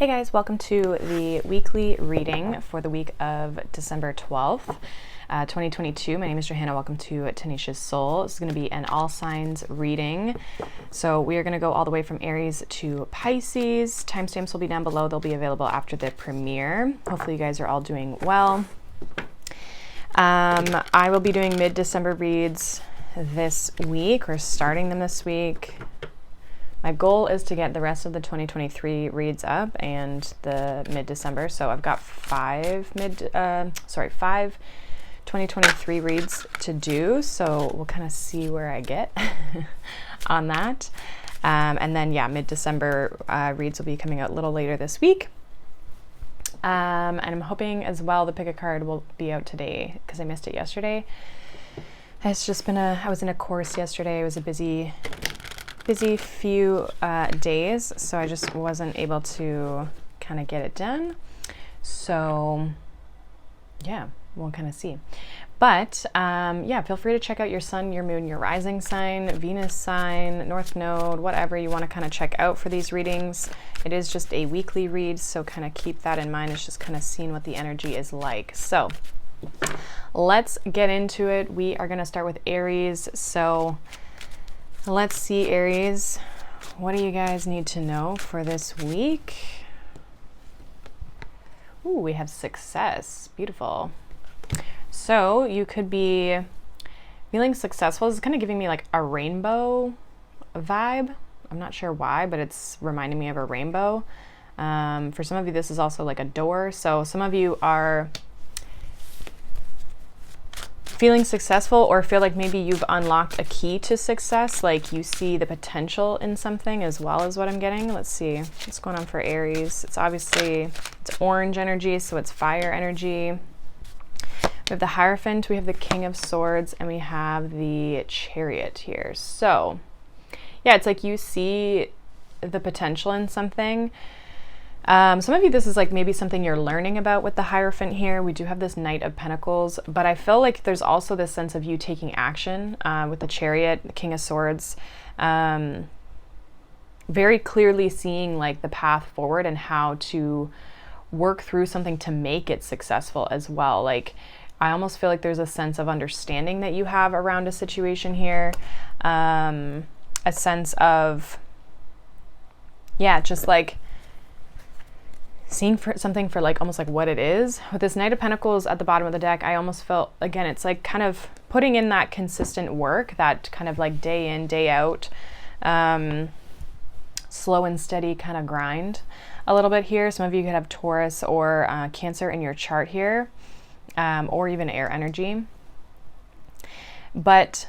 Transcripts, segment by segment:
Hey guys, welcome to the weekly reading for the week of December 12th, 2022. My name is Johanna. Welcome to Tenacious Soul. This is going to be an all signs reading. So we are going to go all the way from Aries to Pisces. Timestamps will be down below. They'll be available after the premiere. Hopefully you guys are all doing well. I will be doing mid-December reads this week. We're starting them this week. My goal is to get the rest of the 2023 reads up and the mid-December. So I've got five 2023 reads to do. So we'll kind of see where I get on that. And then, yeah, mid-December reads will be coming out a little later this week. And I'm hoping as well the pick a card will be out today because I missed it yesterday. It's just been I was in a course yesterday. It was a busy few days, so I just wasn't able to kind of get it done. So yeah, we'll kind of see. But yeah, feel free to check out your sun, your moon, your rising sign, Venus sign, North Node, whatever you want to kind of check out for these readings. It is just a weekly read, so kind of keep that in mind. It's just kind of seeing what the energy is like. So let's get into it. We are going to start with Aries. So let's see, Aries, what do you guys need to know for this week? Ooh, we have success. Beautiful. So you could be feeling successful. This is kind of giving me like a rainbow vibe. I'm not sure why, but it's reminding me of a rainbow. For some of you, this is also like a door. So some of you are feeling successful or feel like maybe you've unlocked a key to success, like you see the potential in something as well as what I'm getting. Let's see what's going on for Aries. It's orange energy, so it's fire energy. We have the Hierophant, we have the King of Swords, and we have the Chariot here. So yeah, it's like you see the potential in something. Some of you, this is like maybe something you're learning about with the Hierophant here. We do have this Knight of Pentacles, but I feel like there's also this sense of you taking action with the Chariot, the King of Swords, very clearly seeing like the path forward and how to work through something to make it successful as well. Like I almost feel like there's a sense of understanding that you have around a situation here, a sense of, yeah, just like seeing for something for like almost like what it is. With this Knight of Pentacles at the bottom of the deck, I almost felt, again, it's like kind of putting in that consistent work, that kind of like day in, day out, slow and steady kind of grind a little bit here. Some of you could have Taurus or Cancer in your chart here, or even air energy. But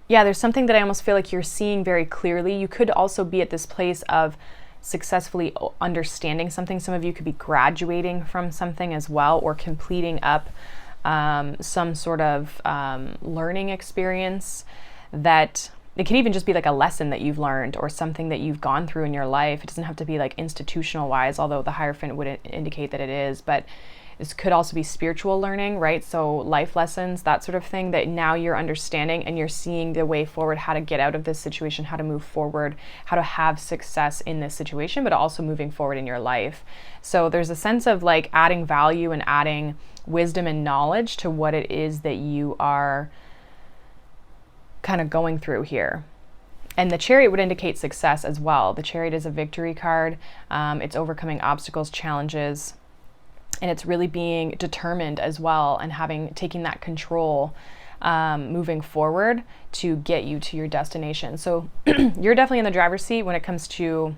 yeah, there's something that I almost feel like you're seeing very clearly. You could also be at this place of successfully understanding something. Some of you could be graduating from something as well, or completing up some sort of learning experience. That it can even just be like a lesson that you've learned or something that you've gone through in your life. It doesn't have to be like institutional wise, although the Hierophant would indicate that it is, but this could also be spiritual learning, right? So life lessons, that sort of thing, that now you're understanding and you're seeing the way forward, how to get out of this situation, how to move forward, how to have success in this situation, but also moving forward in your life. So there's a sense of like adding value and adding wisdom and knowledge to what it is that you are kind of going through here. And the Chariot would indicate success as well. The Chariot is a victory card. It's overcoming obstacles, challenges, and it's really being determined as well and taking that control moving forward to get you to your destination. So you're definitely in the driver's seat when it comes to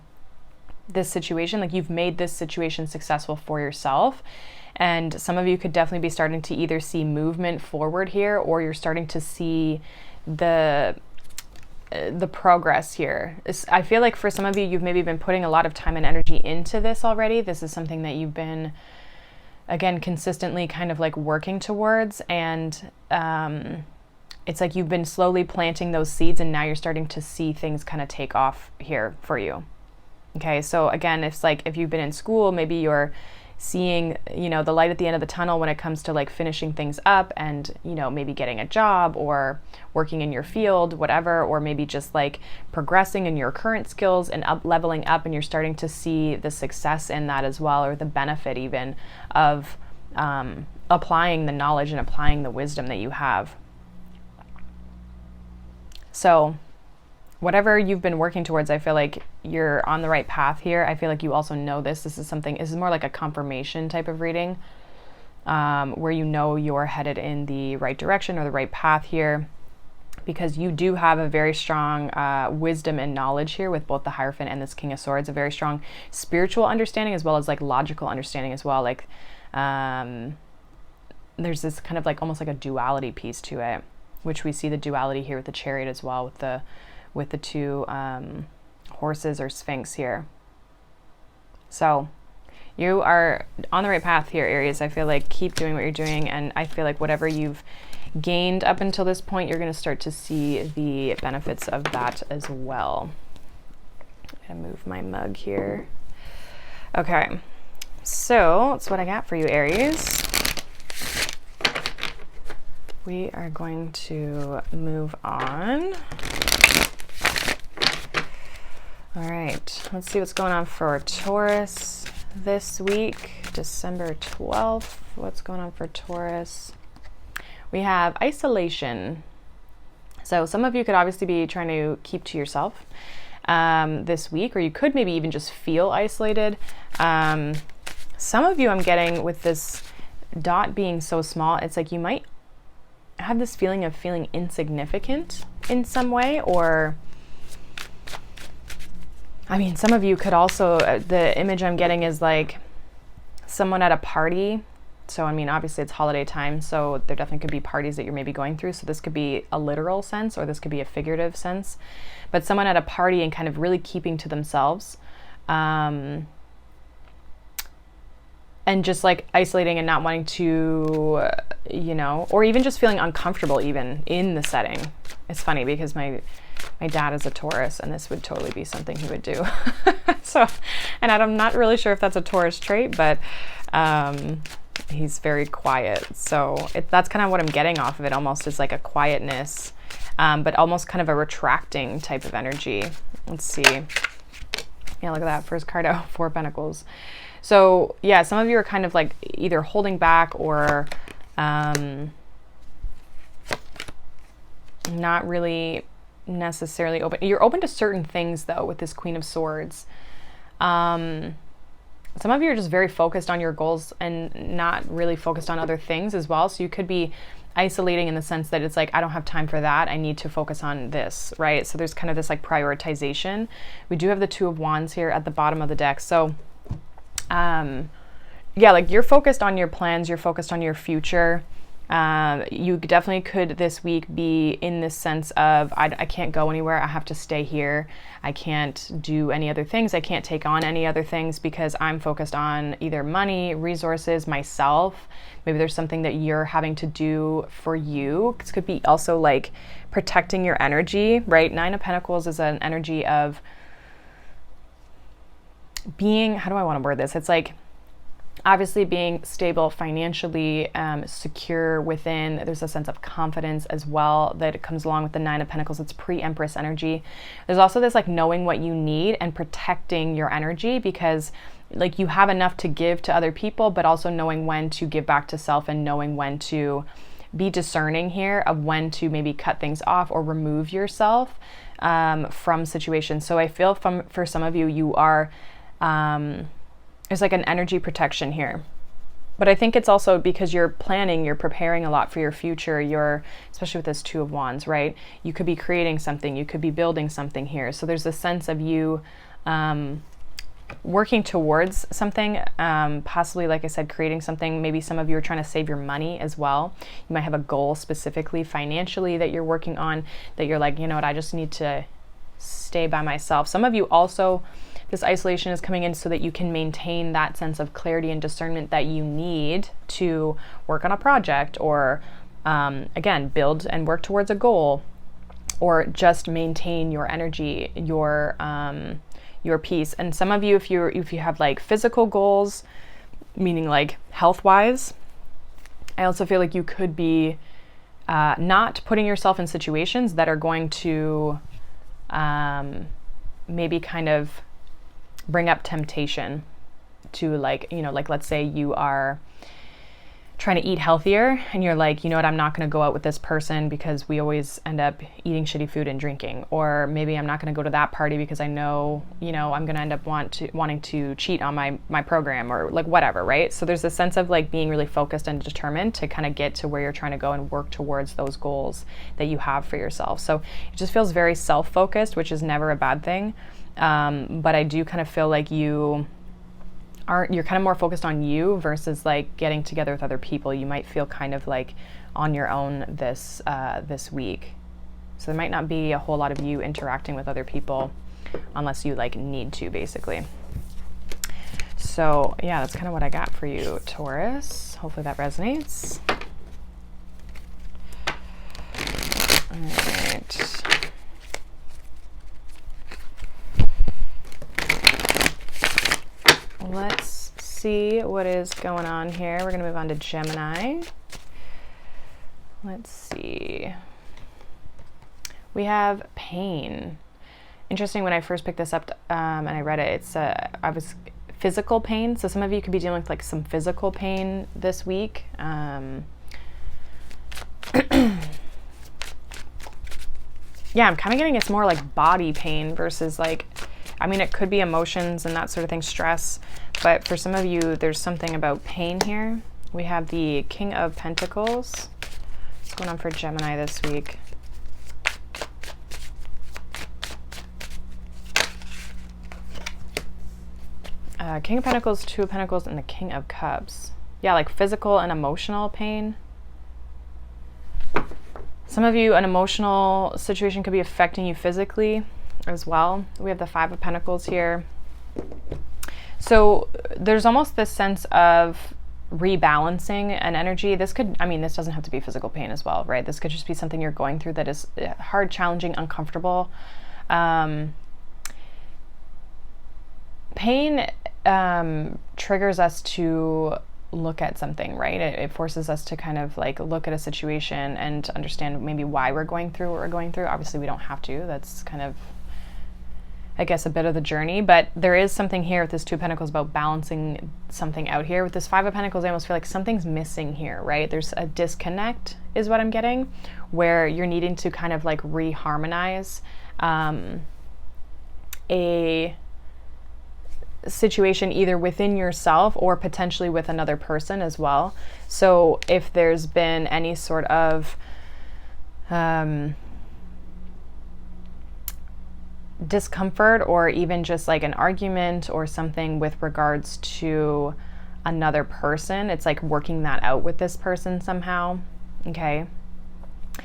this situation. Like you've made this situation successful for yourself. And some of you could definitely be starting to either see movement forward here, or you're starting to see the progress here. I feel like for some of you, you've maybe been putting a lot of time and energy into this already. This is something that you've been, again, consistently kind of like working towards, and it's like you've been slowly planting those seeds, and now you're starting to see things kind of take off here for you. Okay, so again, it's like if you've been in school, maybe you're seeing, you know, the light at the end of the tunnel when it comes to like finishing things up and, you know, maybe getting a job or working in your field, whatever, or maybe just like progressing in your current skills and leveling up, and you're starting to see the success in that as well, or the benefit even of applying the knowledge and applying the wisdom that you have. So whatever you've been working towards, I feel like you're on the right path here. I feel like you also know this. This is more like a confirmation type of reading, where you know you're headed in the right direction or the right path here, because you do have a very strong wisdom and knowledge here with both the Hierophant and this King of Swords, a very strong spiritual understanding as well as like logical understanding as well. Like there's this kind of like almost like a duality piece to it, which we see the duality here with the Chariot as well, with the two horses or Sphinx here. So you are on the right path here, Aries. I feel like keep doing what you're doing, and I feel like whatever you've gained up until this point, you're going to start to see the benefits of that as well. I'm going to move my mug here. Okay, so that's what I got for you, Aries. We are going to move on. All right, let's see what's going on for Taurus this week, December 12th. What's going on for Taurus? We have isolation. So some of you could obviously be trying to keep to yourself this week, or you could maybe even just feel isolated. Some of you, I'm getting with this dot being so small, it's like you might have this feeling of feeling insignificant in some way, or I mean, some of you could also, the image I'm getting is like someone at a party. So, I mean, obviously it's holiday time, so there definitely could be parties that you're maybe going through. So this could be a literal sense, or this could be a figurative sense. But someone at a party and kind of really keeping to themselves, and just like isolating and not wanting to, you know, or even just feeling uncomfortable even in the setting. It's funny because my dad is a Taurus, and this would totally be something he would do. So, and I'm not really sure if that's a Taurus trait, but he's very quiet. So that's kind of what I'm getting off of it, almost as like a quietness, but almost kind of a retracting type of energy. Let's see. Yeah, look at that first card out, 4 of Pentacles. So yeah, some of you are kind of like either holding back or not really necessarily open. You're open to certain things though with this Queen of Swords. Some of you are just very focused on your goals and not really focused on other things as well. So you could be isolating in the sense that it's like, I don't have time for that. I need to focus on this, right? So there's kind of this like prioritization. We do have the 2 of Wands here at the bottom of the deck. So yeah, like you're focused on your plans, you're focused on your future. You definitely could this week be in this sense of, I can't go anywhere. I have to stay here. I can't do any other things. I can't take on any other things because I'm focused on either money, resources, myself. Maybe there's something that you're having to do for you. This could be also like protecting your energy, right? 9 of Pentacles is an energy of being, how do I want to word this? It's like obviously being stable financially, secure within. There's a sense of confidence as well that comes along with the 9 of Pentacles. It's pre-Empress energy. There's also this like knowing what you need and protecting your energy, because like you have enough to give to other people, but also knowing when to give back to self and knowing when to be discerning here of when to maybe cut things off or remove yourself from situations. So I feel for some of you, you are there's like an energy protection here. But I think it's also because you're planning, you're preparing a lot for your future. You're, especially with this 2 of Wands, right? You could be creating something, you could be building something here. So there's a sense of you working towards something, possibly, like I said, creating something. Maybe some of you are trying to save your money as well. You might have a goal specifically financially that you're working on, that you're like, you know what, I just need to stay by myself. Some of you also, this isolation is coming in so that you can maintain that sense of clarity and discernment that you need to work on a project, or again, build and work towards a goal, or just maintain your energy, your peace. And some of you, if you have like physical goals, meaning like health-wise. I also feel like you could be not putting yourself in situations that are going to maybe kind of bring up temptation to, like, you know, like let's say you are trying to eat healthier and you're like, you know what, I'm not going to go out with this person because we always end up eating shitty food and drinking. Or maybe I'm not going to go to that party because I know, you know, I'm going to end up wanting to cheat on my program, or like whatever, right? So there's a sense of like being really focused and determined to kind of get to where you're trying to go and work towards those goals that you have for yourself. So it just feels very self-focused, which is never a bad thing. But I do kind of feel like you're kind of more focused on you versus like getting together with other people. You might feel kind of like on your own this week. So there might not be a whole lot of you interacting with other people unless you like need to, basically. So yeah, that's kind of what I got for you, Taurus. Hopefully that resonates. All right. Let's see what is going on here. We're going to move on to Gemini. Let's see. We have pain. Interesting, when I first picked this up and I read it, I was physical pain. So some of you could be dealing with like some physical pain this week. Yeah, I'm kind of getting it's more like body pain versus like, I mean, it could be emotions and that sort of thing, stress, but for some of you, there's something about pain here. We have the King of Pentacles. What's going on for Gemini this week? King of Pentacles, Two of Pentacles, and the King of Cups. Yeah, like physical and emotional pain. Some of you, an emotional situation could be affecting you physically as well. We have the Five of Pentacles here. So there's almost this sense of rebalancing an energy. This could, I mean, this doesn't have to be physical pain as well, right? This could just be something you're going through that is hard, challenging, uncomfortable. Pain triggers us to look at something, right? It forces us to kind of like look at a situation and understand maybe why we're going through what we're going through. Obviously we don't have to. That's kind of, I guess, a bit of the journey, but there is something here with this Two of Pentacles about balancing something out here. With this Five of Pentacles, I almost feel like something's missing here, right? There's a disconnect is what I'm getting, where you're needing to kind of like reharmonize a situation either within yourself or potentially with another person as well. So if there's been any sort of discomfort or even just like an argument or something with regards to another person, it's like working that out with this person somehow. Okay,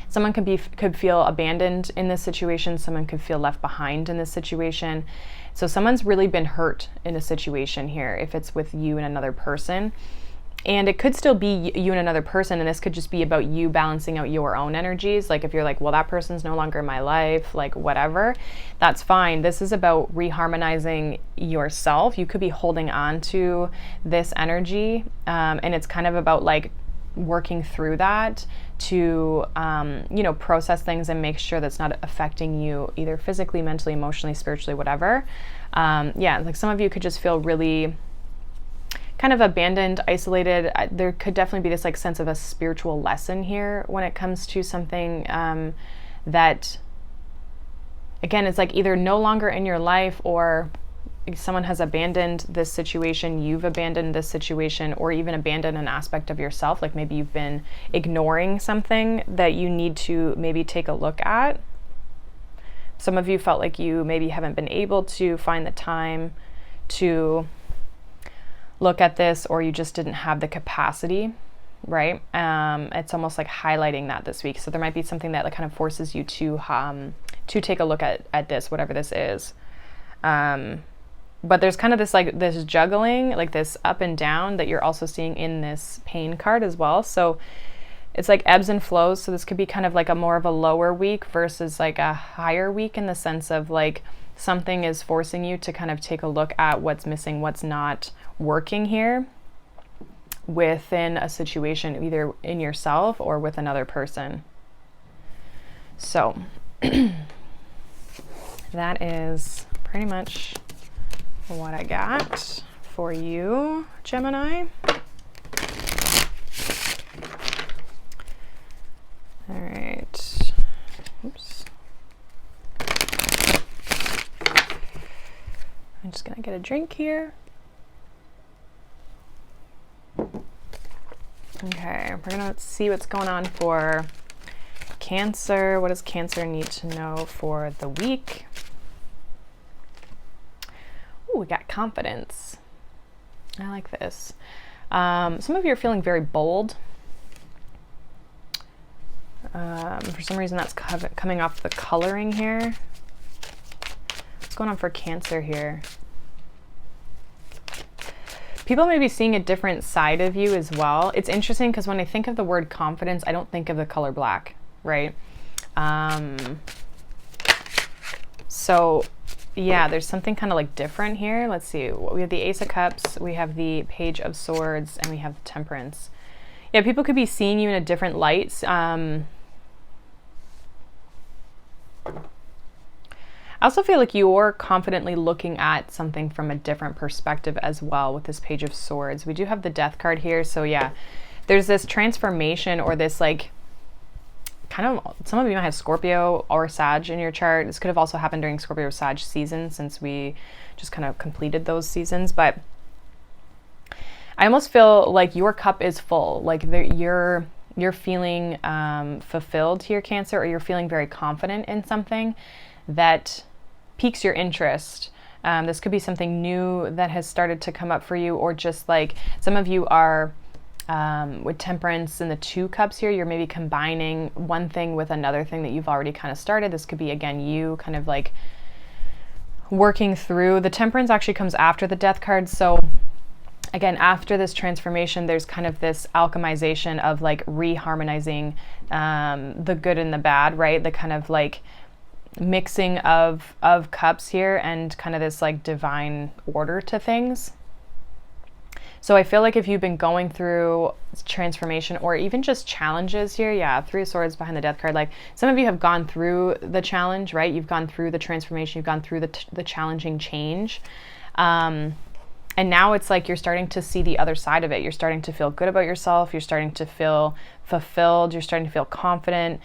someone could feel abandoned in this situation. Someone could feel left behind in this situation. So someone's really been hurt in a situation here if it's with you and another person. And it could still be you and another person, and this could just be about you balancing out your own energies. Like if you're like, well, that person's no longer in my life, like whatever, that's fine. This is about reharmonizing yourself. You could be holding on to this energy, and it's kind of about like working through that to, you know, process things and make sure that's not affecting you either physically, mentally, emotionally, spiritually, whatever. Yeah, like some of you could just feel really kind of abandoned, isolated. There could definitely be this like sense of a spiritual lesson here when it comes to something that, again, it's like either no longer in your life, or someone has abandoned this situation, you've abandoned this situation, or even abandoned an aspect of yourself. Like maybe you've been ignoring something that you need to maybe take a look at. Some of you felt like you maybe haven't been able to find the time to look at this, or you just didn't have the capacity, right? It's almost like highlighting that this week. So there might be something that like kind of forces you to take a look at this, whatever this is. But there's kind of this like this juggling, like this up and down that you're also seeing in this pain card as well. So it's like ebbs and flows. So this could be kind of like a more of a lower week versus like a higher week, in the sense of like something is forcing you to kind of take a look at what's missing, what's not working here. within a situation, either in yourself or with another person. So that is pretty much what I got for you, Gemini. All right. Oops. I'm just gonna get a drink here. Okay, we're gonna see what's going on for Cancer. What does Cancer need to know for the week? Ooh, we got confidence. I like this. Some of you are feeling very bold. For some reason that's coming off the coloring here. What's going on for Cancer here? People may be seeing a different side of you as well. It's interesting because when I think of the word confidence, I don't think of the color black, right? So yeah, there's something kind of like different here. Let's see. We have the Ace of Cups, we have the Page of Swords, and we have Temperance. Yeah, people could be seeing you in a different light. I also feel like you're confidently looking at something from a different perspective as well with this Page of Swords. We do have the Death card here. So yeah, there's this transformation or this like kind of, some of you might have Scorpio or Sag in your chart. This could have also happened during Scorpio Sag season since we just kind of completed those seasons. But I almost feel like your cup is full. Like you're feeling fulfilled here, Cancer, or you're feeling very confident in something that piques your interest. This could be something new that has started to come up for you, or just like some of you are with Temperance and the 2 cups here, you're maybe combining one thing with another thing that you've already kind of started. This could be, again, you kind of like working through. The Temperance actually comes after the Death card. So again, after this transformation, there's kind of this alchemization of like reharmonizing the good and the bad, right? The kind of like mixing of cups here and kind of this like divine order to things. So I feel like if you've been going through transformation or even just challenges here, yeah, 3 of Swords behind the Death card, like some of you have gone through the challenge, right? You've gone through the transformation, you've gone through the challenging change. And now it's like you're starting to see the other side of it. You're starting to feel good about yourself. You're starting to feel fulfilled. You're starting to feel confident.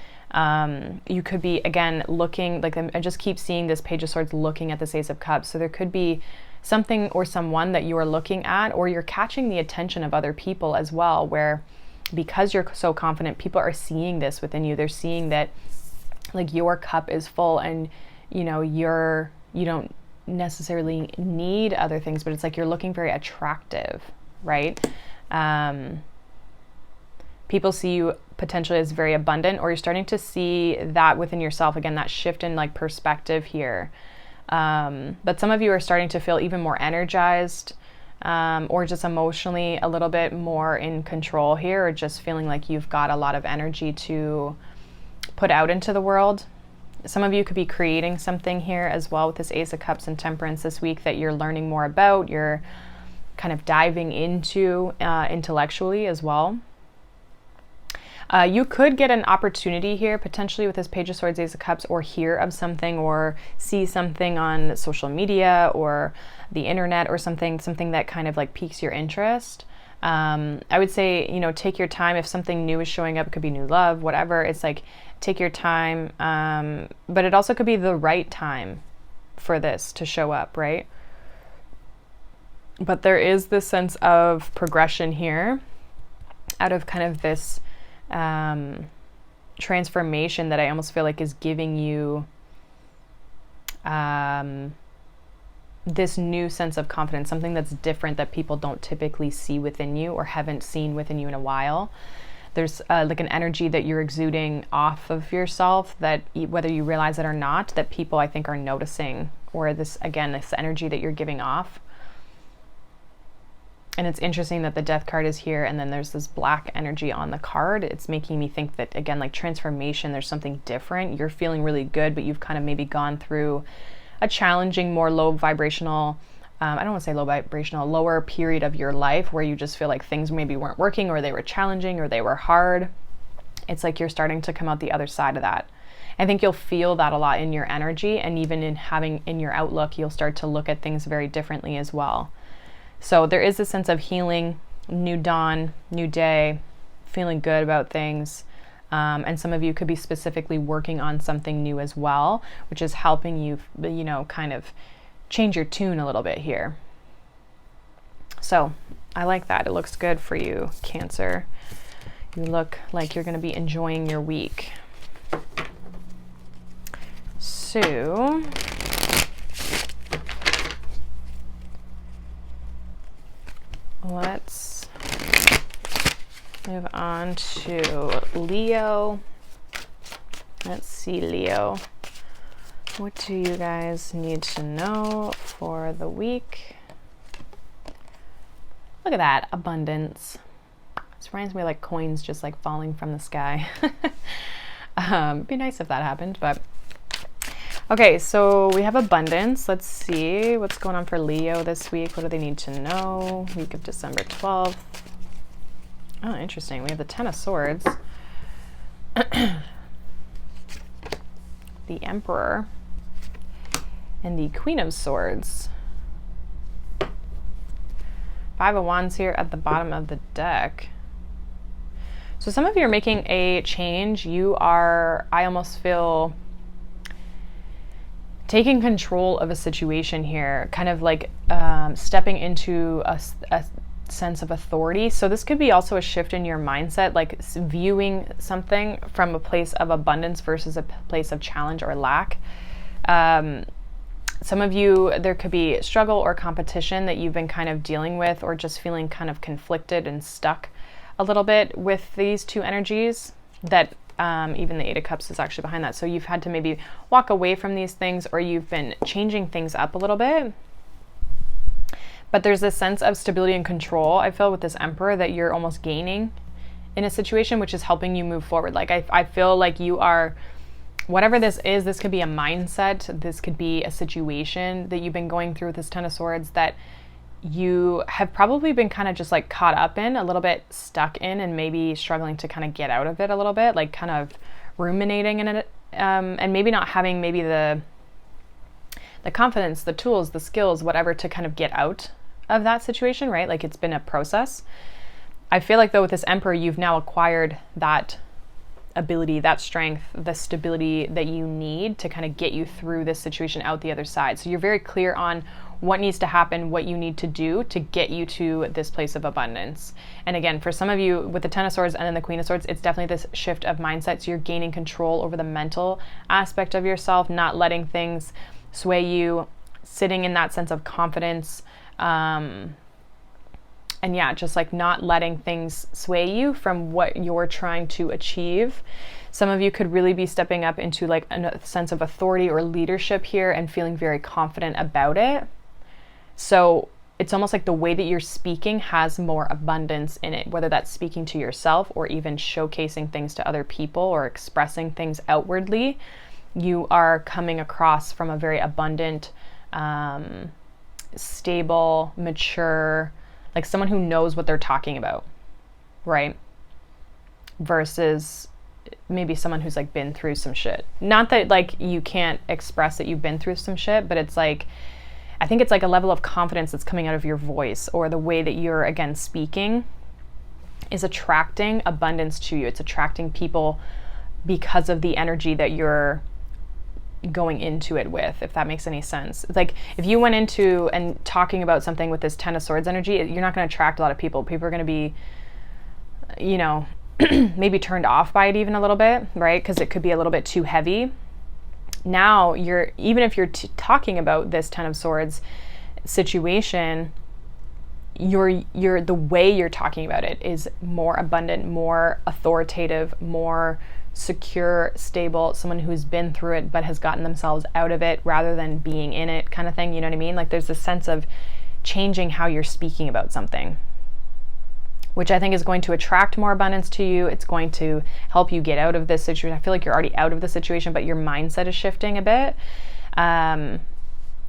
You could be, again, looking, like I just keep seeing this Page of Swords looking at this Ace of Cups. So there could be something or someone that you are looking at, or you're catching the attention of other people as well, where because you're so confident, people are seeing this within you. They're seeing that like your cup is full, and you know, you don't necessarily need other things, but it's like you're looking very attractive, right? People see you potentially as very abundant, or you're starting to see that within yourself. Again, that shift in like perspective here. But some of you are starting to feel even more energized, or just emotionally a little bit more in control here, or just feeling like you've got a lot of energy to put out into the world. Some of you could be creating something here as well with this Ace of Cups and Temperance this week that you're learning more about, you're kind of diving into intellectually as well. You could get an opportunity here potentially with this Page of Swords, Ace of Cups, or hear of something or see something on social media or the internet or something that kind of like piques your interest. I would say, you know, take your time. If something new is showing up, it could be new love, whatever. It's like, take your time. But it also could be the right time for this to show up, right? But there is this sense of progression here out of kind of this transformation that I almost feel like is giving you this new sense of confidence, something that's different that people don't typically see within you or haven't seen within you in a while. There's like an energy that you're exuding off of yourself that whether you realize it or not, that people I think are noticing, or this, again, this energy that you're giving off. And it's interesting that the Death card is here and then there's this black energy on the card. It's making me think that, again, like transformation, there's something different. You're feeling really good, but you've kind of maybe gone through a challenging, more low vibrational I don't want to say low vibrational, lower period of your life where you just feel like things maybe weren't working, or they were challenging, or they were hard. It's like you're starting to come out the other side of that. I think you'll feel that a lot in your energy, and even in your outlook, you'll start to look at things very differently as well. So there is a sense of healing, new dawn, new day, feeling good about things. And some of you could be specifically working on something new as well, which is helping you, kind of change your tune a little bit here. So I like that. It looks good for you, Cancer. You look like you're going to be enjoying your week. So let's move on to Leo. Let's see, Leo. What do you guys need to know for the week? Look at that, abundance. This reminds me of like coins just like falling from the sky. It'd be nice if that happened, but okay, so we have abundance. Let's see what's going on for Leo this week. What do they need to know? Week of December 12th. Oh, interesting. We have the Ten of Swords. The Emperor. And the Queen of Swords. Five of Wands here at the bottom of the deck. So some of you are making a change. You are, I almost feel, taking control of a situation here, kind of like stepping into a sense of authority. So this could be also a shift in your mindset, like viewing something from a place of abundance versus a place of challenge or lack. Some of you, there could be struggle or competition that you've been kind of dealing with, or just feeling kind of conflicted and stuck a little bit with these two energies. That even the Eight of Cups is actually behind that. So you've had to maybe walk away from these things, or you've been changing things up a little bit. But there's this sense of stability and control, I feel, with this Emperor, that you're almost gaining in a situation, which is helping you move forward. Like I feel like you are, whatever this is, this could be a mindset, this could be a situation that you've been going through with this Ten of Swords that you have probably been kind of just like caught up in, a little bit stuck in, and maybe struggling to kind of get out of it a little bit, like kind of ruminating in it, and maybe not having maybe the confidence, the tools, the skills, whatever, to kind of get out of that situation, right? Like it's been a process. I feel like though with this Emperor, you've now acquired that ability, that strength, the stability that you need to kind of get you through this situation out the other side. So you're very clear on what needs to happen, what you need to do to get you to this place of abundance. And again, for some of you with the Ten of Swords and then the Queen of Swords, it's definitely this shift of mindset. So you're gaining control over the mental aspect of yourself, not letting things sway you, sitting in that sense of confidence. And yeah, just like not letting things sway you from what you're trying to achieve. Some of you could really be stepping up into like a sense of authority or leadership here and feeling very confident about it. So it's almost like the way that you're speaking has more abundance in it, whether that's speaking to yourself or even showcasing things to other people or expressing things outwardly. You are coming across from a very abundant, stable, mature, like someone who knows what they're talking about, right? Versus maybe someone who's like been through some shit. Not that like you can't express that you've been through some shit, but it's like, I think it's like a level of confidence that's coming out of your voice, or the way that you're, again, speaking is attracting abundance to you. It's attracting people because of the energy that you're going into it with, if that makes any sense. It's like if you went into and talking about something with this Ten of Swords energy, you're not going to attract a lot of people. People are going to be, maybe turned off by it even a little bit, right? Because it could be a little bit too heavy. Now even if you're talking about this Ten of Swords situation, the way you're talking about it is more abundant, more authoritative, more secure, stable, someone who's been through it but has gotten themselves out of it rather than being in it, kind of thing. You know what I mean? Like there's this sense of changing how you're speaking about something, which I think is going to attract more abundance to you. It's going to help you get out of this situation. I feel like you're already out of the situation, but your mindset is shifting a bit.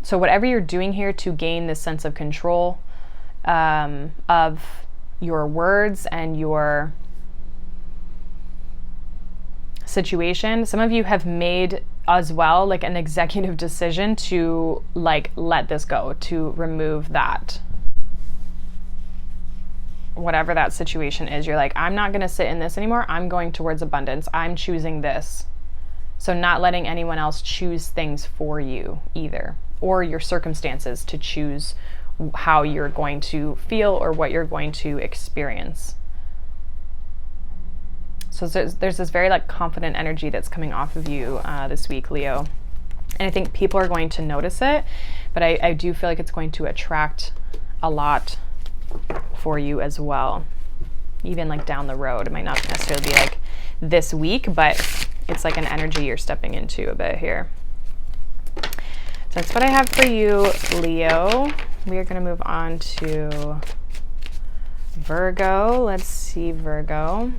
So whatever you're doing here to gain this sense of control of your words and your situation, some of you have made as well like an executive decision to like let this go, to remove that, whatever that situation is. You're like, I'm not going to sit in this anymore. I'm going towards abundance. I'm choosing this. So not letting anyone else choose things for you either, or your circumstances to choose how you're going to feel or what you're going to experience. So there's this very like confident energy that's coming off of you this week, Leo. And I think people are going to notice it, but I do feel like it's going to attract a lot for you as well. Even like down the road. It might not necessarily be like this week, but it's like an energy you're stepping into a bit here. So that's what I have for you, Leo. We are going to move on to Virgo. Let's see, Virgo.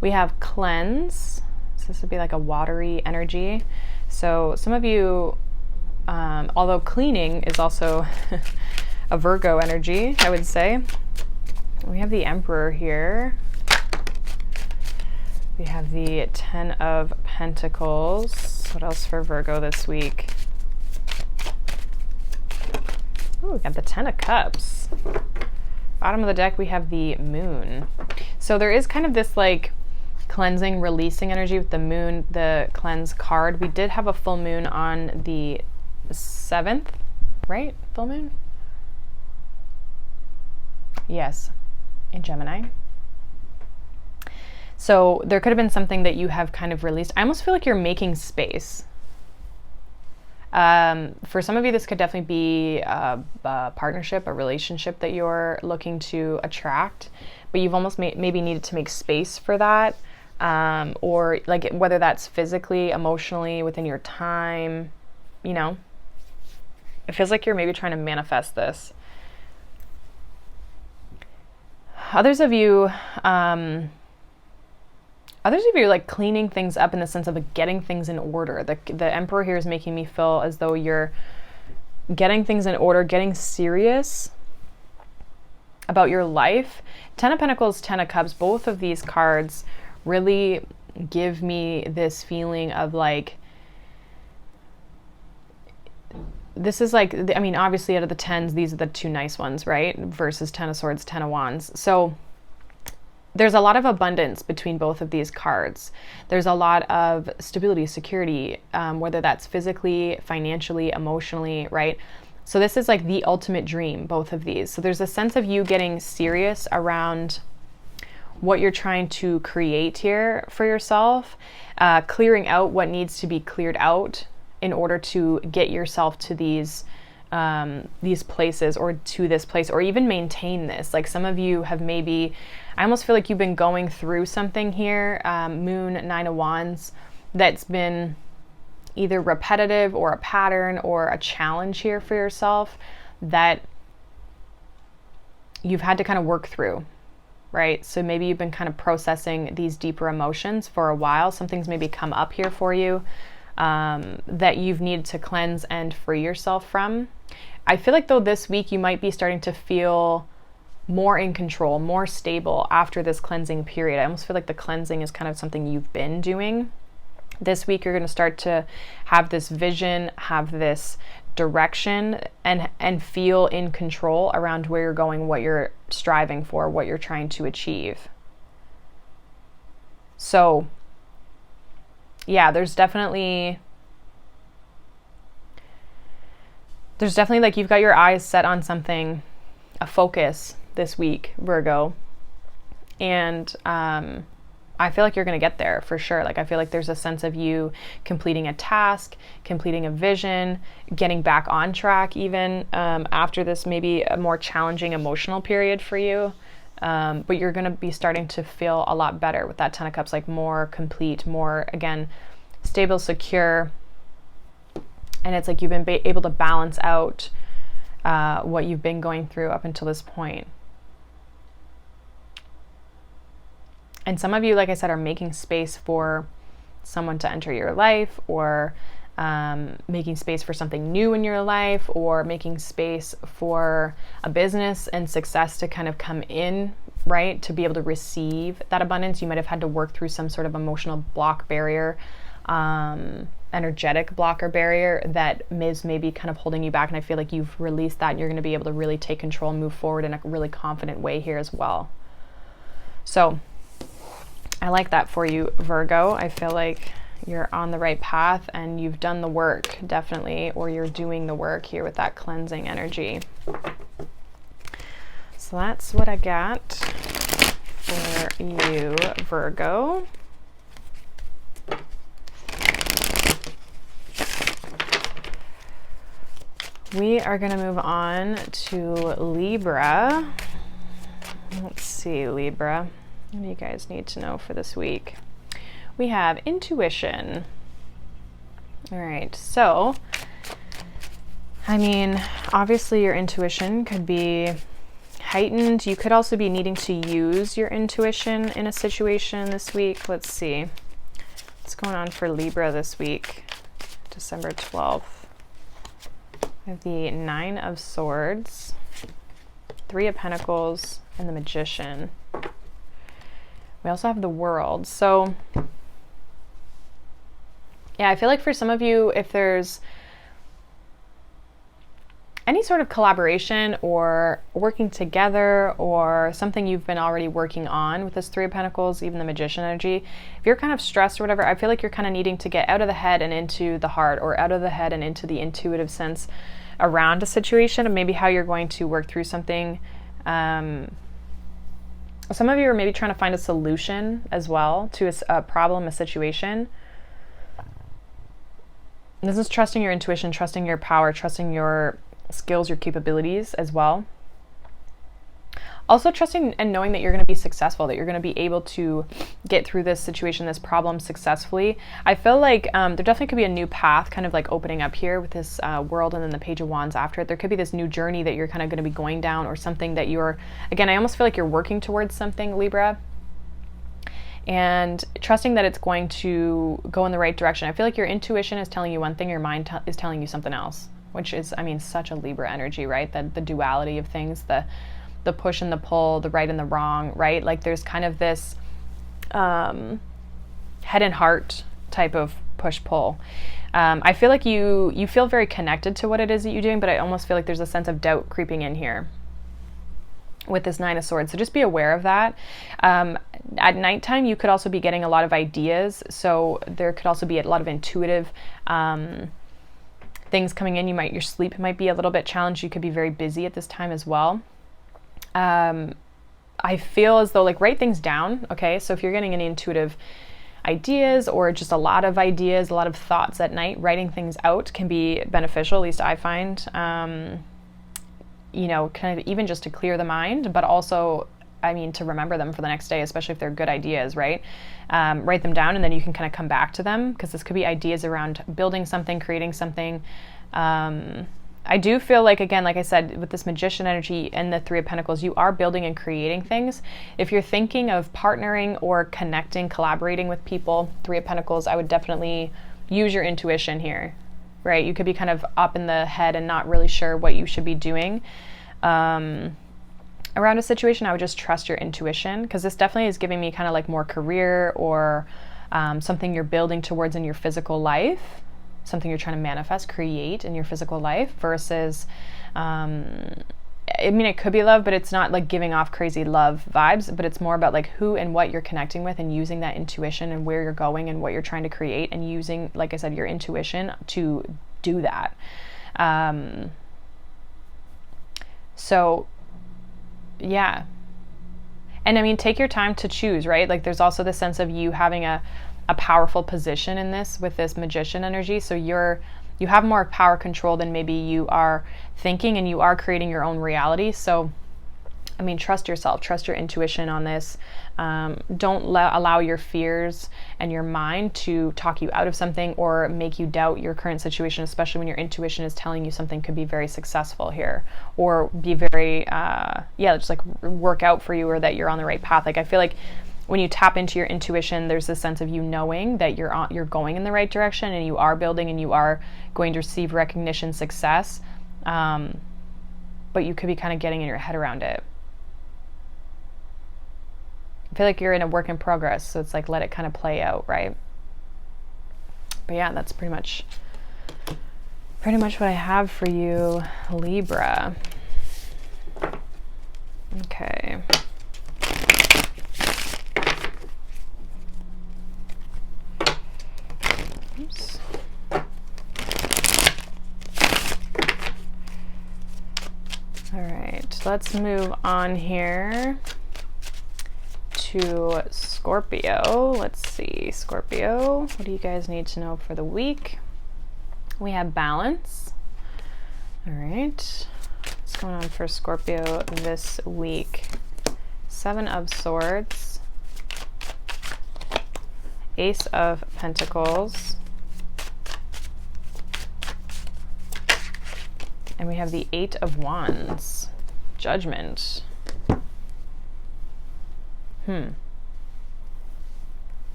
We have cleanse. So this would be like a watery energy. So some of you, although cleaning is also a Virgo energy, I would say. We have the Emperor here. We have the Ten of Pentacles. What else for Virgo this week? Oh, we got the Ten of Cups. Bottom of the deck, we have the Moon. So there is kind of this like cleansing, releasing energy with the Moon, the cleanse card. We did have a full moon on the 7th, right? Full moon? Yes, in Gemini. So there could have been something that you have kind of released. I almost feel like you're making space. For some of you, this could definitely be a partnership, a relationship that you're looking to attract, but you've almost maybe needed to make space for that. Or like whether that's physically, emotionally, within your time, you know, it feels like you're maybe trying to manifest this. Others of you are like cleaning things up in the sense of like getting things in order. The Emperor here is making me feel as though you're getting things in order, getting serious about your life. Ten of Pentacles, Ten of Cups, both of these cards really give me this feeling of like, this is like, I mean, obviously out of the tens, these are the two nice ones, right? Versus Ten of Swords, Ten of Wands. So there's a lot of abundance between both of these cards. There's a lot of stability, security, whether that's physically, financially, emotionally, right? So this is like the ultimate dream, both of these. So there's a sense of you getting serious around what you're trying to create here for yourself, clearing out what needs to be cleared out in order to get yourself to these places, or to this place, or even maintain this. Like some of you have maybe, I almost feel like you've been going through something here, Moon, Nine of Wands, that's been either repetitive or a pattern or a challenge here for yourself that you've had to kind of work through, right? So maybe you've been kind of processing these deeper emotions for a while. Something's maybe come up here for you that you've needed to cleanse and free yourself from. I feel like though this week you might be starting to feel more in control, more stable after this cleansing period. I almost feel like the cleansing is kind of something you've been doing. This week you're going to start to have this vision, have this direction, and feel in control around where you're going, what you're striving for, what you're trying to achieve. So yeah, there's definitely like you've got your eyes set on something, a focus this week, Virgo. And I feel like you're going to get there for sure. Like I feel like there's a sense of you completing a task, completing a vision, getting back on track even after this maybe a more challenging emotional period for you. But you're going to be starting to feel a lot better with that Ten of Cups, like more complete, more, again, stable, secure. And it's like you've been able to balance out what you've been going through up until this point. And some of you, like I said, are making space for someone to enter your life, or making space for something new in your life, or making space for a business and success to kind of come in, right? To be able to receive that abundance. You might have had to work through some sort of emotional block barrier, energetic block or barrier that is maybe kind of holding you back. And I feel like you've released that and you're going to be able to really take control and move forward in a really confident way here as well. So I like that for you, Virgo. I feel like you're on the right path and you've done the work, definitely, or you're doing the work here with that cleansing energy. So that's what I got for you, Virgo. We are going to move on to Libra. Let's see, Libra. What do you guys need to know for this week? We have intuition. All right, so, I mean, obviously your intuition could be heightened. You could also be needing to use your intuition in a situation this week. Let's see. What's going on for Libra this week? December 12th. We have the 9 of Swords, 3 of Pentacles, and the Magician. We also have the World. So, yeah, I feel like for some of you, if there's any sort of collaboration or working together or something you've been already working on with this 3 of Pentacles, even the Magician energy, if you're kind of stressed or whatever, I feel like you're kind of needing to get out of the head and into the heart, or out of the head and into the intuitive sense around a situation, and maybe how you're going to work through something. Some of you are maybe trying to find a solution as well to a problem, a situation. This is trusting your intuition, trusting your power, trusting your skills, your capabilities as well. Also trusting and knowing that you're going to be successful, that you're going to be able to get through this situation, this problem successfully. I feel like there definitely could be a new path kind of like opening up here with this World and then the Page of Wands after it. There could be this new journey that you're kind of going to be going down, or something that you're, again, I almost feel like you're working towards something, Libra, and trusting that it's going to go in the right direction. I feel like your intuition is telling you one thing, your mind is telling you something else, which is, I mean, such a Libra energy, right? The duality of things, the push and the pull, the right and the wrong, right? Like there's kind of this head and heart type of push-pull. I feel like you feel very connected to what it is that you're doing, but I almost feel like there's a sense of doubt creeping in here with this 9 of Swords. So just be aware of that. At nighttime, you could also be getting a lot of ideas. So there could also be a lot of intuitive things coming in. Your sleep might be a little bit challenged. You could be very busy at this time as well. I feel as though, like, write things down. Okay. So if you're getting any intuitive ideas or just a lot of ideas, a lot of thoughts at night, writing things out can be beneficial. At least I find, you know, kind of even just to clear the mind, but also, I mean, to remember them for the next day, especially if they're good ideas, right? Write them down and then you can kind of come back to them, because this could be ideas around building something, creating something. I do feel like, again, like I said, with this Magician energy and the 3 of Pentacles, you are building and creating things. If you're thinking of partnering or connecting, collaborating with people, 3 of Pentacles, I would definitely use your intuition here, right? You could be kind of up in the head and not really sure what you should be doing. Around a situation, I would just trust your intuition, because this definitely is giving me kind of like more career or something you're building towards in your physical life, something you're trying to manifest, create in your physical life, versus, I mean, it could be love, but it's not like giving off crazy love vibes, but it's more about like who and what you're connecting with, and using that intuition and where you're going and what you're trying to create, and using, like I said, your intuition to do that. So yeah. And I mean, take your time to choose, right? Like there's also the sense of you having a powerful position in this with this Magician energy. So you have more power control than maybe you are thinking, and you are creating your own reality. So, I mean, trust yourself, trust your intuition on this. Don't allow your fears and your mind to talk you out of something or make you doubt your current situation, especially when your intuition is telling you something could be very successful here, or be very, just like work out for you, or that you're on the right path. Like I feel like when you tap into your intuition, there's this sense of you knowing that you're going in the right direction, and you are building, and you are going to receive recognition, success. But you could be kind of getting in your head around it. I feel like you're in a work in progress, so it's like, let it kind of play out, right? But yeah, that's pretty much what I have for you, Libra. Okay. Oops. All right, let's move on here to Scorpio. Let's see, Scorpio, what do you guys need to know for the week? We have balance. All right, what's going on for Scorpio this week? 7 of Swords, Ace of Pentacles, and we have the 8 of Wands, Judgment.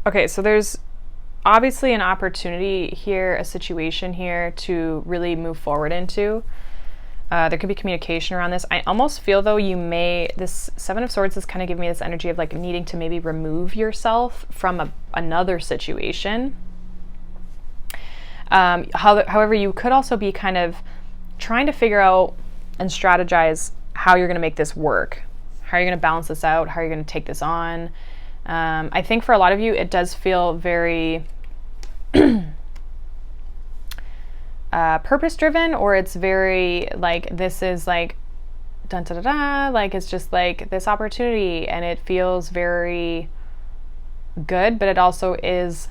Okay, so there's obviously an opportunity here, a situation here to really move forward into. There could be communication around this. I almost feel though this 7 of Swords is kind of giving me this energy of like needing to maybe remove yourself from another situation. However, you could also be kind of trying to figure out and strategize how you're going to make this work. How are you going to balance this out? How are you going to take this on? I think for a lot of you, it does feel very purpose-driven, or it's very like, this is like, dun da da da, like it's just like this opportunity, and it feels very good, but it also is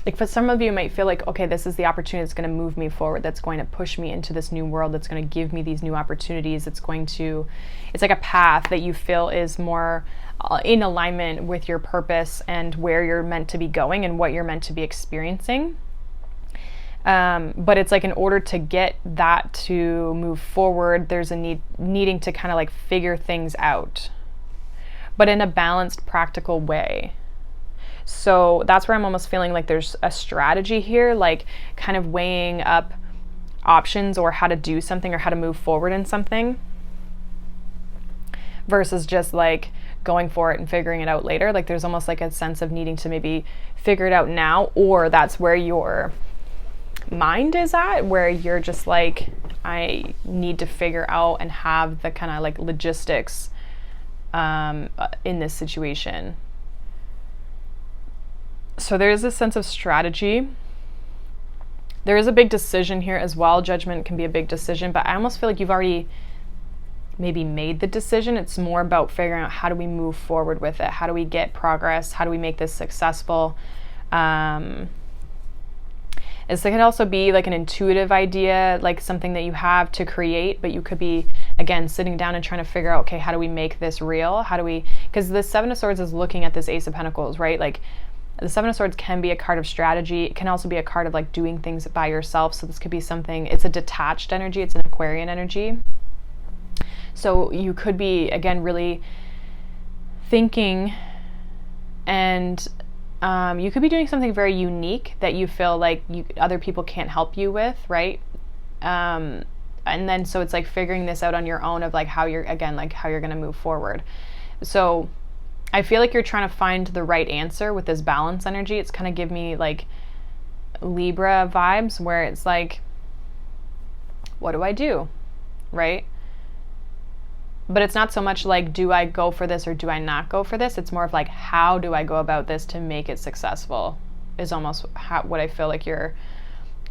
like, for some of you, it might feel like, okay, this is the opportunity that's going to move me forward, that's going to push me into this new world, that's going to give me these new opportunities, it's like a path that you feel is more in alignment with your purpose and where you're meant to be going and what you're meant to be experiencing. But it's like, in order to get that to move forward, there's a needing to kind of like figure things out, but in a balanced, practical way. So that's where I'm almost feeling like there's a strategy here, like kind of weighing up options or how to do something or how to move forward in something, versus just like going for it and figuring it out later. Like there's almost like a sense of needing to maybe figure it out now, or that's where your mind is at, where you're just like, I need to figure out and have the kind of like logistics in this situation. So there is a sense of strategy. There is a big decision here as well. Judgment can be a big decision, but I almost feel like you've already maybe made the decision. It's more about figuring out, how do we move forward with it? How do we get progress? How do we make this successful? It can also be like an intuitive idea, like something that you have to create, but you could be, again, sitting down and trying to figure out, okay, how do we make this real? Because the 7 of Swords is looking at this Ace of Pentacles, right? Like, the 7 of Swords can be a card of strategy. It can also be a card of like doing things by yourself. So this could be something, it's a detached energy. It's an Aquarian energy. So you could be, again, really thinking, and you could be doing something very unique that you feel like other people can't help you with, right? And then so it's like figuring this out on your own of like how you're going to move forward. So I feel like you're trying to find the right answer with this balance energy. It's kind of give me like Libra vibes, where it's like, what do I do? Right? But it's not so much like, do I go for this or do I not go for this? It's more of like, how do I go about this to make it successful, is almost what I feel like you're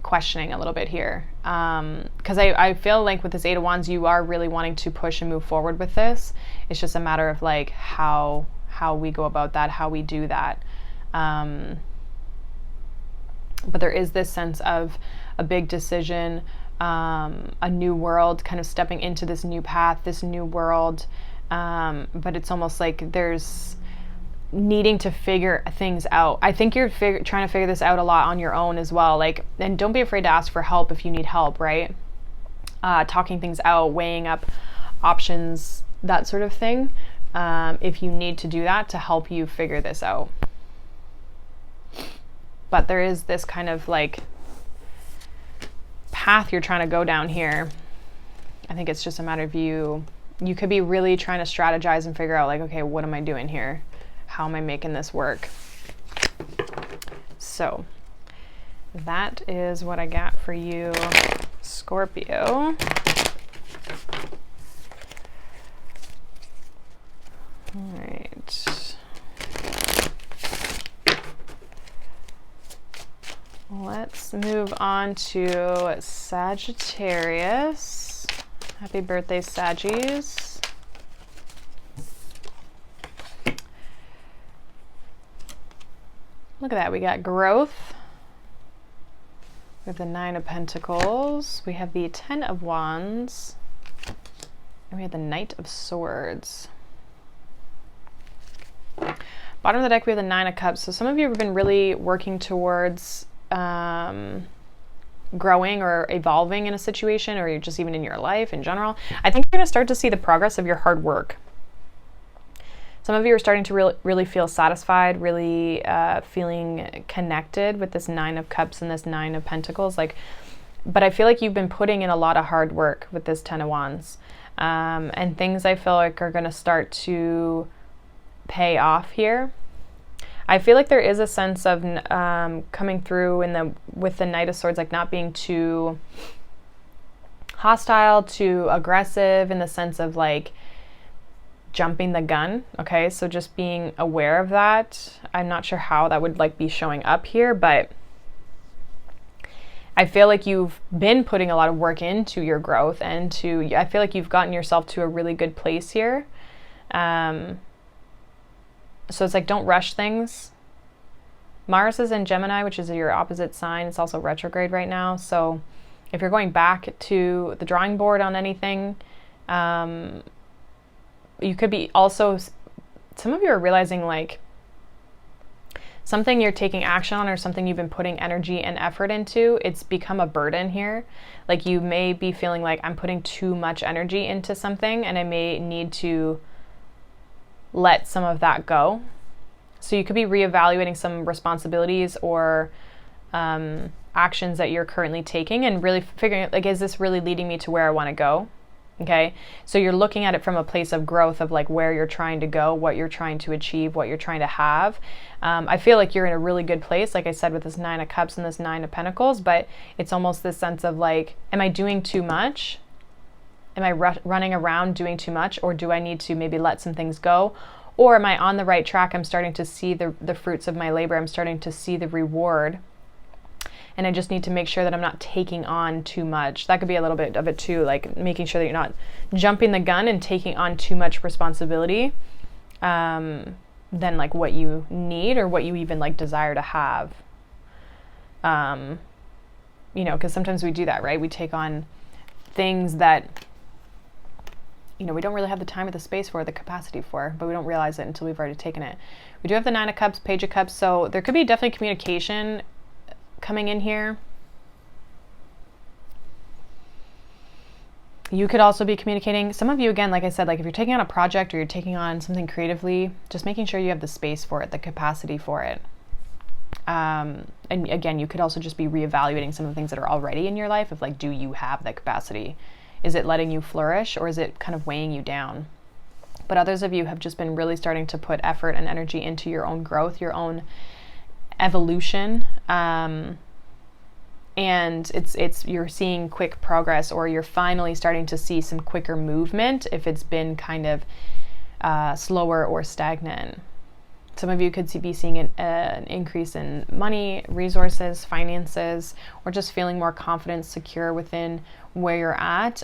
questioning a little bit here. Because I feel like with this 8 of Wands, you are really wanting to push and move forward with this. It's just a matter of like how we go about that, how we do that. But there is this sense of a big decision, a new world, kind of stepping into this new path, this new world. But it's almost like there's needing to figure things out. I think you're trying to figure this out a lot on your own as well. Like, and don't be afraid to ask for help if you need help, right? Talking things out, weighing up options, that sort of thing, if you need to do that to help you figure this out. But there is this kind of like path you're trying to go down here. I think it's just a matter of you could be really trying to strategize and figure out like, okay, what am I doing here? How am I making this work? So that is what I got for you, Scorpio. All right. Let's move on to Sagittarius. Happy birthday, Saggies. Look at that. We got growth. We have the 9 of Pentacles. We have the 10 of Wands. And we have the Knight of Swords. Bottom of the deck, we have the 9 of Cups. So some of you have been really working towards growing or evolving in a situation, or you're just even in your life in general. I think you're going to start to see the progress of your hard work. Some of you are starting to really feel satisfied, really feeling connected with this 9 of Cups and this 9 of Pentacles. But I feel like you've been putting in a lot of hard work with this 10 of Wands. And things I feel like are going to start to pay off here. I feel like there is a sense of coming through with the Knight of Swords, like not being too hostile, too aggressive in the sense of like jumping the gun. Okay, so just being aware of that. I'm not sure how that would like be showing up here, but I feel like you've been putting a lot of work into your growth and I feel like you've gotten yourself to a really good place here. So it's like, don't rush things. Mars is in Gemini, which is your opposite sign. It's also retrograde right now. So if you're going back to the drawing board on anything, you could be also, some of you are realizing like something you're taking action on or something you've been putting energy and effort into, it's become a burden here. Like you may be feeling like I'm putting too much energy into something and I may need to let some of that go. So you could be reevaluating some responsibilities or actions that you're currently taking and really figuring out, like, is this really leading me to where I want to go? Okay, so you're looking at it from a place of growth of like where you're trying to go, what you're trying to achieve, what you're trying to have. I feel like you're in a really good place, like I said, with this 9 of Cups and this 9 of Pentacles, but it's almost this sense of like, am I doing too much? Am I running around doing too much, or do I need to maybe let some things go? Or am I on the right track? I'm starting to see the fruits of my labor. I'm starting to see the reward. And I just need to make sure that I'm not taking on too much. That could be a little bit of it too, like making sure that you're not jumping the gun and taking on too much responsibility than like what you need or what you even like desire to have. You know, because sometimes we do that, right? We take on things that, you know, we don't really have the time or the space for, the capacity for, but we don't realize it until we've already taken it. We do have the 9 of Cups, Page of Cups, so there could be definitely communication coming in here. You could also be communicating. Some of you, again, like I said, like if you're taking on a project or you're taking on something creatively, just making sure you have the space for it, the capacity for it. And again, you could also just be reevaluating some of the things that are already in your life of like, do you have the capacity? Is it letting you flourish, or is it kind of weighing you down? But others of you have just been really starting to put effort and energy into your own growth, your own evolution, and it's you're seeing quick progress, or you're finally starting to see some quicker movement if it's been kind of slower or stagnant. Some of you could be seeing an increase in money, resources, finances, or just feeling more confident, secure within where you're at,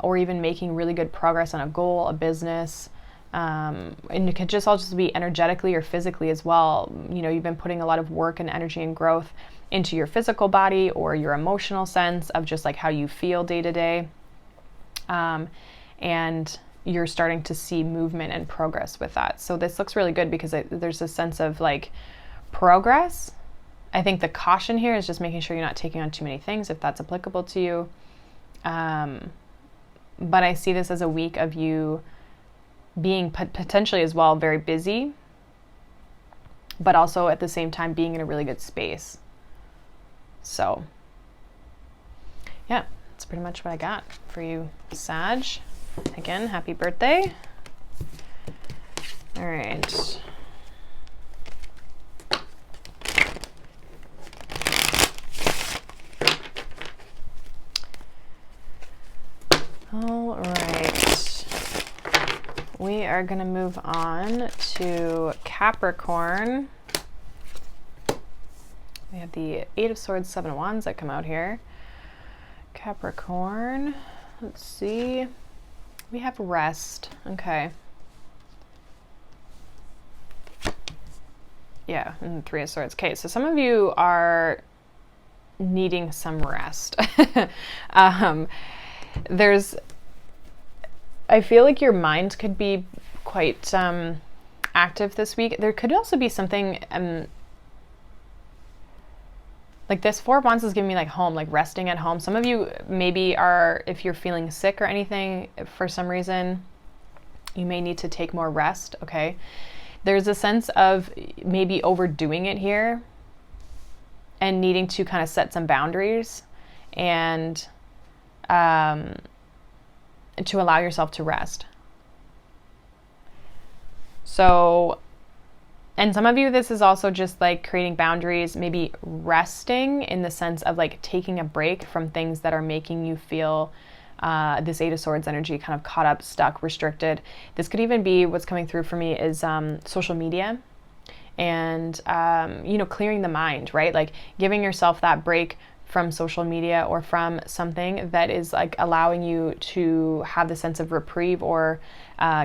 or even making really good progress on a goal, a business. And it could just all just be energetically or physically as well. You know, you've been putting a lot of work and energy and growth into your physical body or your emotional sense of just like how you feel day to day. And you're starting to see movement and progress with that. So this looks really good because there's a sense of like progress. I think the caution here is just making sure you're not taking on too many things if that's applicable to you. But I see this as a week of you being potentially as well very busy, but also at the same time being in a really good space. So yeah, that's pretty much what I got for you, Sag. Again, happy birthday. All right. All right. We are going to move on to Capricorn. We have the Eight of Swords, Seven of Wands that come out here. Capricorn. Let's see. We have rest. Okay. Yeah, and Three of Swords. Okay, so some of you are needing some rest. I feel like your mind could be quite active this week. There could also be something like this Four of Wands is giving me like home, like resting at home. Some of you maybe are, if you're feeling sick or anything for some reason, you may need to take more rest, okay? There's a sense of maybe overdoing it here and needing to kind of set some boundaries and to allow yourself to rest. So, and some of you, this is also just like creating boundaries, maybe resting in the sense of like taking a break from things that are making you feel this Eight of Swords energy kind of caught up, stuck, restricted. This could even be, what's coming through for me is social media and, clearing the mind, right? Like giving yourself that break from social media or from something that is like allowing you to have the sense of reprieve or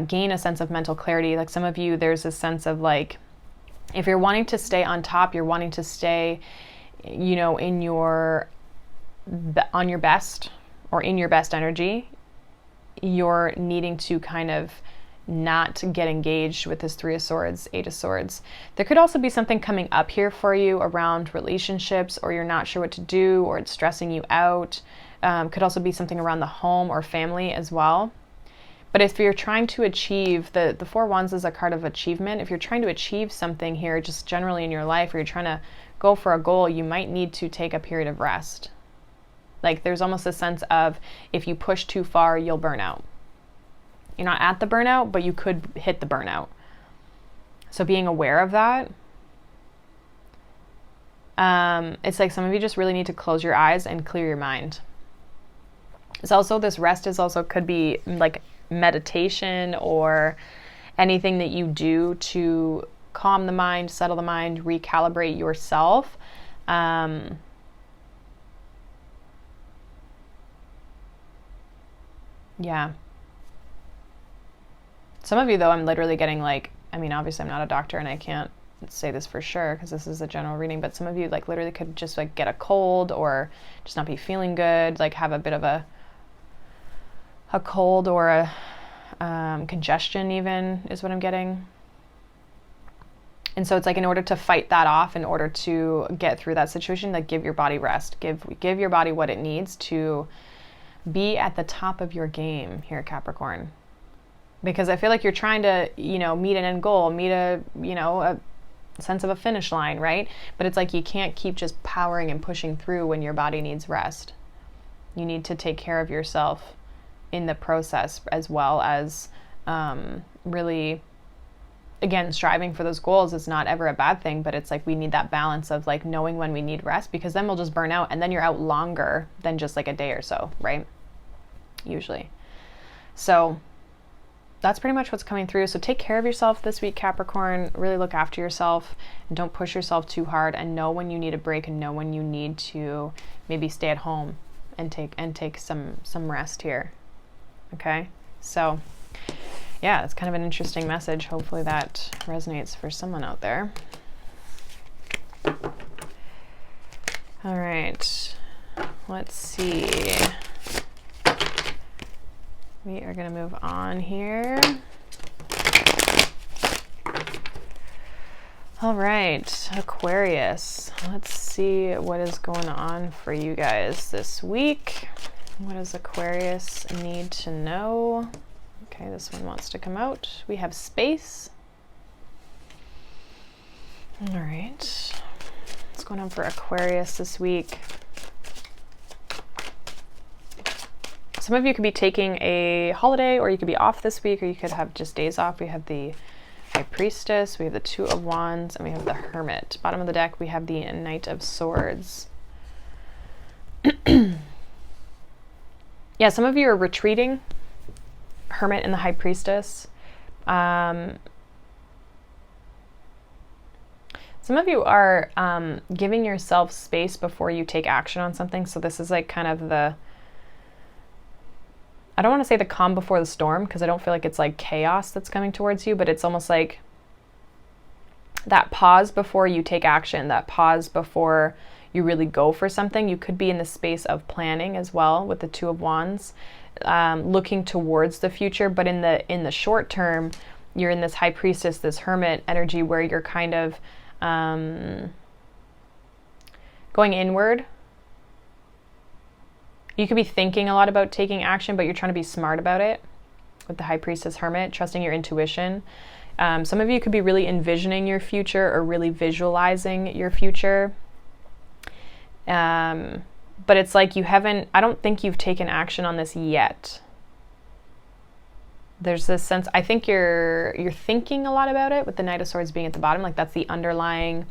gain a sense of mental clarity. Like some of you, there's a sense of like, if you're wanting to stay on top, you're wanting to stay, on your best or in your best energy, you're needing to kind of not get engaged with this Three of Swords, Eight of Swords. There could also be something coming up here for you around relationships, or you're not sure what to do, or it's stressing you out. Could also be something around the home or family as well. But if you're trying to achieve, the Four of Wands is a card of achievement. If you're trying to achieve something here, just generally in your life, or you're trying to go for a goal, you might need to take a period of rest. Like there's almost a sense of if you push too far, you'll burn out. You're not at the burnout, but you could hit the burnout. So being aware of that. It's like some of you just really need to close your eyes and clear your mind. It's also, this rest is also could be like meditation or anything that you do to calm the mind, settle the mind, recalibrate yourself. Yeah. Some of you, though, I'm literally getting like, obviously I'm not a doctor and I can't say this for sure because this is a general reading, but some of you like literally could just like get a cold or just not be feeling good, like have a bit of a cold or a congestion even is what I'm getting. And so it's like in order to fight that off, in order to get through that situation, like give your body rest, give your body what it needs to be at the top of your game here, Capricorn. Because I feel like you're trying to, meet an end goal, meet a sense of a finish line, right? But it's like you can't keep just powering and pushing through when your body needs rest. You need to take care of yourself in the process, as well as really, again, striving for those goals is not ever a bad thing, but it's like we need that balance of like knowing when we need rest, because then we'll just burn out and then you're out longer than just like a day or so, right? Usually. So that's pretty much what's coming through. So take care of yourself this week, Capricorn. Really look after yourself and don't push yourself too hard, and know when you need a break and know when you need to maybe stay at home and take some rest here. Okay? So yeah, it's kind of an interesting message. Hopefully that resonates for someone out there. All right. Let's see. We are going to move on here. All right, Aquarius. Let's see what is going on for you guys this week. What does Aquarius need to know? Okay, Okay, this one wants to come out. We have space. All right. What's going on for Aquarius this week? Some of you could be taking a holiday, or you could be off this week, or you could have just days off. We have the High Priestess, we have the Two of Wands, and we have the Hermit. Bottom of the deck, we have the Knight of Swords. Yeah, some of you are retreating. Hermit and the High Priestess. Some of you are giving yourself space before you take action on something. So this is like kind of the, I don't want to say the calm before the storm, because I don't feel like it's like chaos that's coming towards you, but it's almost like that pause before you take action, that pause before you really go for something. You could be in the space of planning as well with the Two of Wands, looking towards the future, but in the short term, you're in this High Priestess, this Hermit energy where you're kind of going inward. You could be thinking a lot about taking action, but you're trying to be smart about it with the High Priestess, Hermit, trusting your intuition. Some of you could be really envisioning your future or really visualizing your future. But it's like you haven't, I don't think you've taken action on this yet. There's this sense, I think you're thinking a lot about it with the Knight of Swords being at the bottom. Like that's the underlying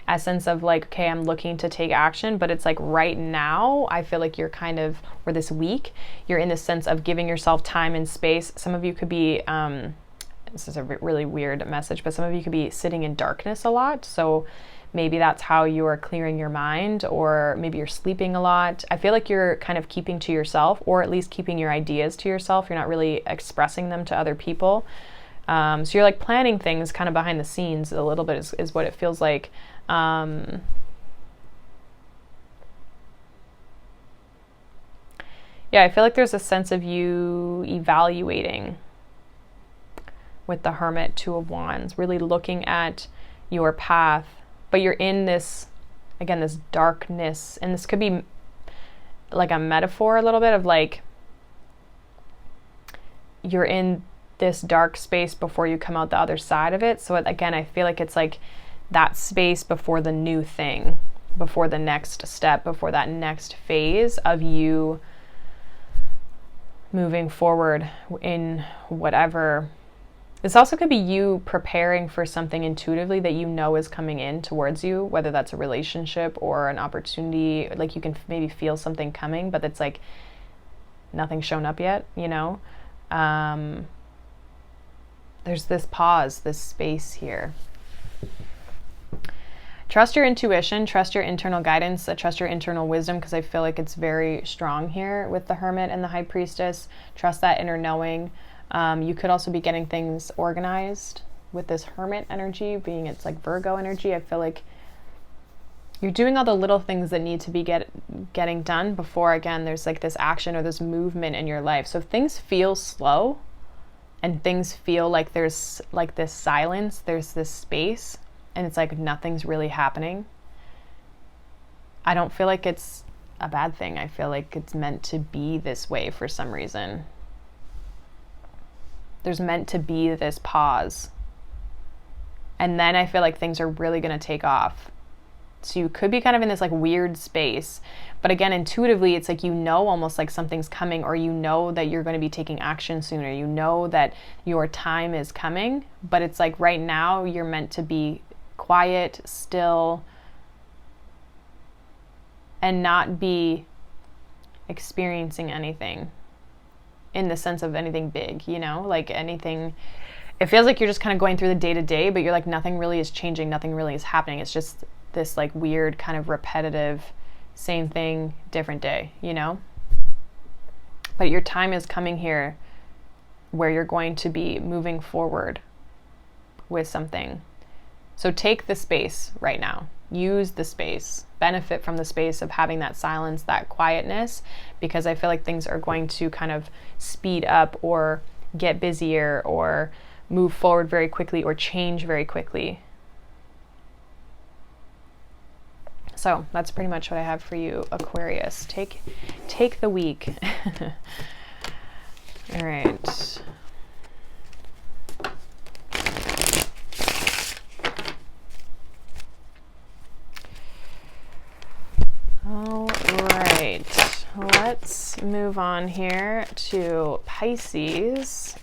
essence of like, okay, I'm looking to take action, but it's like right now, I feel like you're kind of, or this week, you're in the sense of giving yourself time and space. Some of you could be, this is a really weird message, but some of you could be sitting in darkness a lot. So maybe that's how you are clearing your mind, or maybe you're sleeping a lot. I feel like you're kind of keeping to yourself, or at least keeping your ideas to yourself. You're not really expressing them to other people. So you're like planning things kind of behind the scenes a little bit is what it feels like. Yeah, I feel like there's a sense of you evaluating with the Hermit, Two of Wands, really looking at your path. But you're in this, again, this darkness, and this could be like a metaphor a little bit of like, you're in this dark space before you come out the other side of it. So again, I feel like it's like that space before the new thing, before the next step, before that next phase of you moving forward in whatever. This also could be you preparing for something intuitively that you know is coming in towards you, whether that's a relationship or an opportunity. Like you can maybe feel something coming, but it's like nothing's shown up yet, you know? There's this pause, this space here. Trust your intuition, trust your internal guidance, trust your internal wisdom, because I feel like it's very strong here with the Hermit and the High Priestess. Trust that inner knowing. You could also be getting things organized with this Hermit energy, being it's like Virgo energy. I feel like you're doing all the little things that need to be getting done before, again, there's like this action or this movement in your life. So if things feel slow and things feel like there's like this silence, there's this space, and it's like nothing's really happening, I don't feel like it's a bad thing. I feel like it's meant to be this way for some reason. There's meant to be this pause. And then I feel like things are really going to take off. So you could be kind of in this like weird space. But again, intuitively, it's like, you know, almost like something's coming, or you know that you're going to be taking action sooner. You know that your time is coming. But it's like right now you're meant to be quiet, still, and not be experiencing anything in the sense of anything big, you know, like anything. It feels like you're just kind of going through the day to day, but you're like, nothing really is changing. Nothing really is happening. It's just this like weird kind of repetitive, same thing, different day, you know? But your time is coming here where you're going to be moving forward with something. So take the space right now. Use the space. Benefit from the space of having that silence, that quietness, because I feel like things are going to kind of speed up or get busier or move forward very quickly or change very quickly. So that's pretty much what I have for you, Aquarius. Take the week. All right. move on here to Pisces.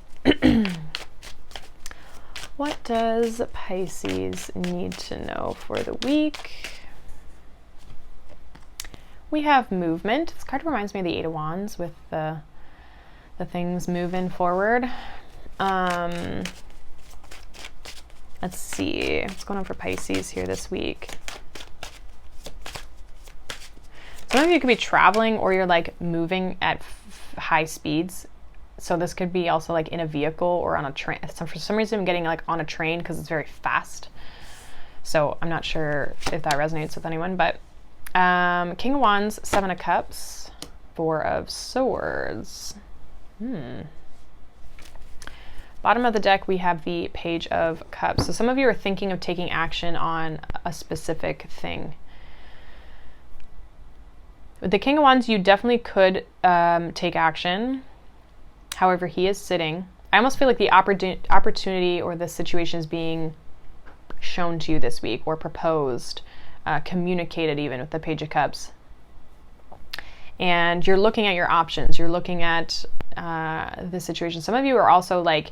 What does Pisces need to know for the week? We have movement. This card reminds me of the Eight of Wands with the things moving forward. Let's see what's going on for Pisces here this week. Some of you could be traveling, or you're like moving at high speeds. So this could be also like in a vehicle or on a train. So for some reason I'm getting like on a train because it's very fast. So I'm not sure if that resonates with anyone, but King of Wands, Seven of Cups, Four of Swords. Bottom of the deck, we have the Page of Cups. So some of you are thinking of taking action on a specific thing. With the King of Wands, you definitely could take action. However, he is sitting. I almost feel like the opportunity or the situation is being shown to you this week, or proposed, communicated even with the Page of Cups. And you're looking at your options. You're looking at the situation. Some of you are also like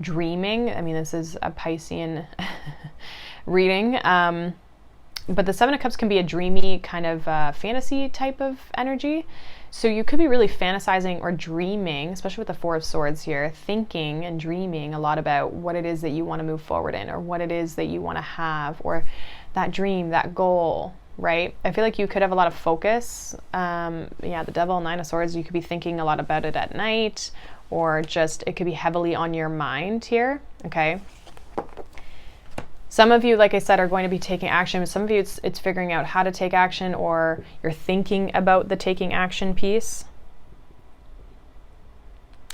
dreaming. I mean, this is a Piscean reading. But the Seven of Cups can be a dreamy kind of fantasy type of energy. So you could be really fantasizing or dreaming, especially with the Four of Swords here, thinking and dreaming a lot about what it is that you want to move forward in, or what it is that you want to have, or that dream, that goal, right? I feel like you could have a lot of focus. The Devil, Nine of Swords, you could be thinking a lot about it at night, or just it could be heavily on your mind here, okay? Some of you, like I said, are going to be taking action. Some of you, it's figuring out how to take action, or you're thinking about the taking action piece.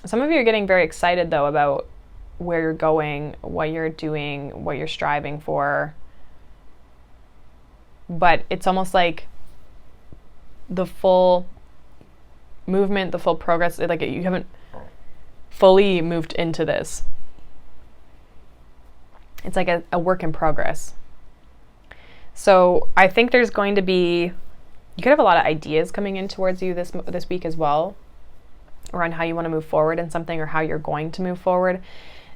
Some of you are getting very excited, though, about where you're going, what you're doing, what you're striving for. But it's almost like the full movement, the full progress, like you haven't fully moved into this. It's like a work in progress. So I think there's going to be, you could have a lot of ideas coming in towards you this week as well, around how you want to move forward in something, or how you're going to move forward.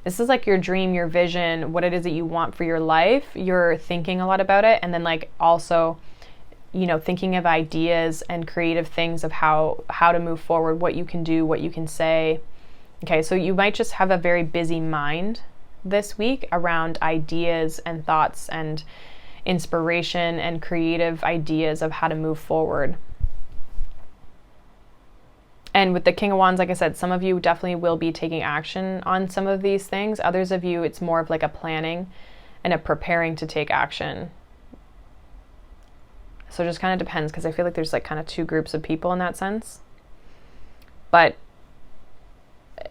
This is like your dream, your vision, what it is that you want for your life. You're thinking a lot about it, and then like also, you know, thinking of ideas and creative things of how to move forward, what you can do, what you can say. Okay, so you might just have a very busy mind this week around ideas and thoughts and inspiration and creative ideas of how to move forward. And with the King of Wands, like I said, some of you definitely will be taking action on some of these things. Others of you, it's more of like a planning and a preparing to take action. So it just kind of depends, because I feel like there's like kind of two groups of people in that sense. But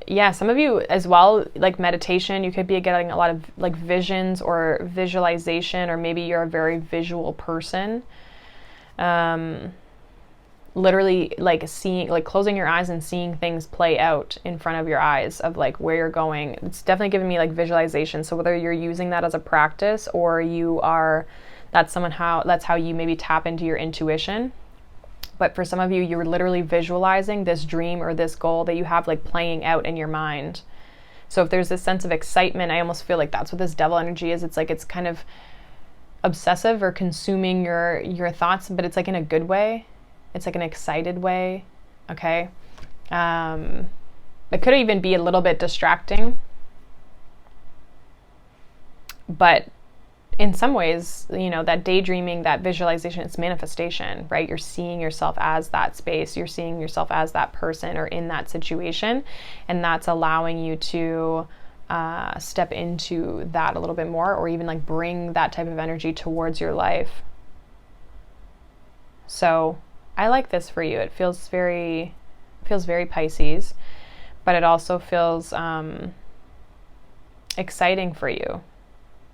yeah, some of you as well, like meditation, you could be getting a lot of like visions or visualization, or maybe you're a very visual person. Literally like seeing, like closing your eyes and seeing things play out in front of your eyes of like where you're going. It's definitely giving me like visualization. So whether you're using that as a practice, or you are, that's how you maybe tap into your intuition. But for some of you, you're literally visualizing this dream or this goal that you have like playing out in your mind. So if there's this sense of excitement, I almost feel like that's what this Devil energy is. It's like it's kind of obsessive or consuming your thoughts, but it's like in a good way. It's like an excited way, okay? It could even be a little bit distracting. But in some ways, you know, that daydreaming, that visualization, it's manifestation, right? You're seeing yourself as that space. You're seeing yourself as that person or in that situation. And that's allowing you to step into that a little bit more, or even like bring that type of energy towards your life. So I like this for you. It feels very Pisces, but it also feels exciting for you.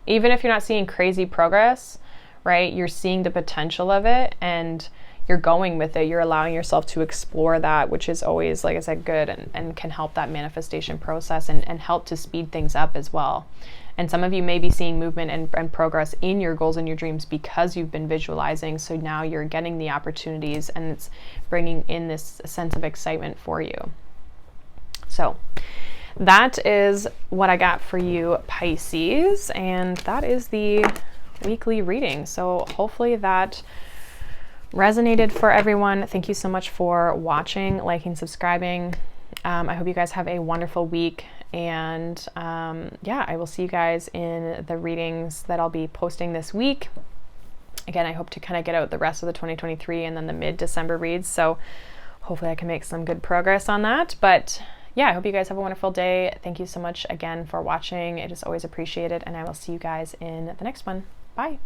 Even if you're not seeing crazy progress, right? You're seeing the potential of it, and you're going with it. You're allowing yourself to explore that, which is always, like I said, good, and can help that manifestation process and help to speed things up as well. And some of you may be seeing movement and progress in your goals and your dreams because you've been visualizing. So now you're getting the opportunities, and it's bringing in this sense of excitement for you. So that is what I got for you, Pisces, and that is the weekly reading. So hopefully that resonated for everyone. Thank you so much for watching, liking, subscribing. I hope you guys have a wonderful week, and yeah, I will see you guys in the readings that I'll be posting this week. Again, I hope to kind of get out the rest of the 2023 and then the mid-December reads, so hopefully I can make some good progress on that. But yeah, I hope you guys have a wonderful day. Thank you so much again for watching. It is always appreciated, and I will see you guys in the next one. Bye.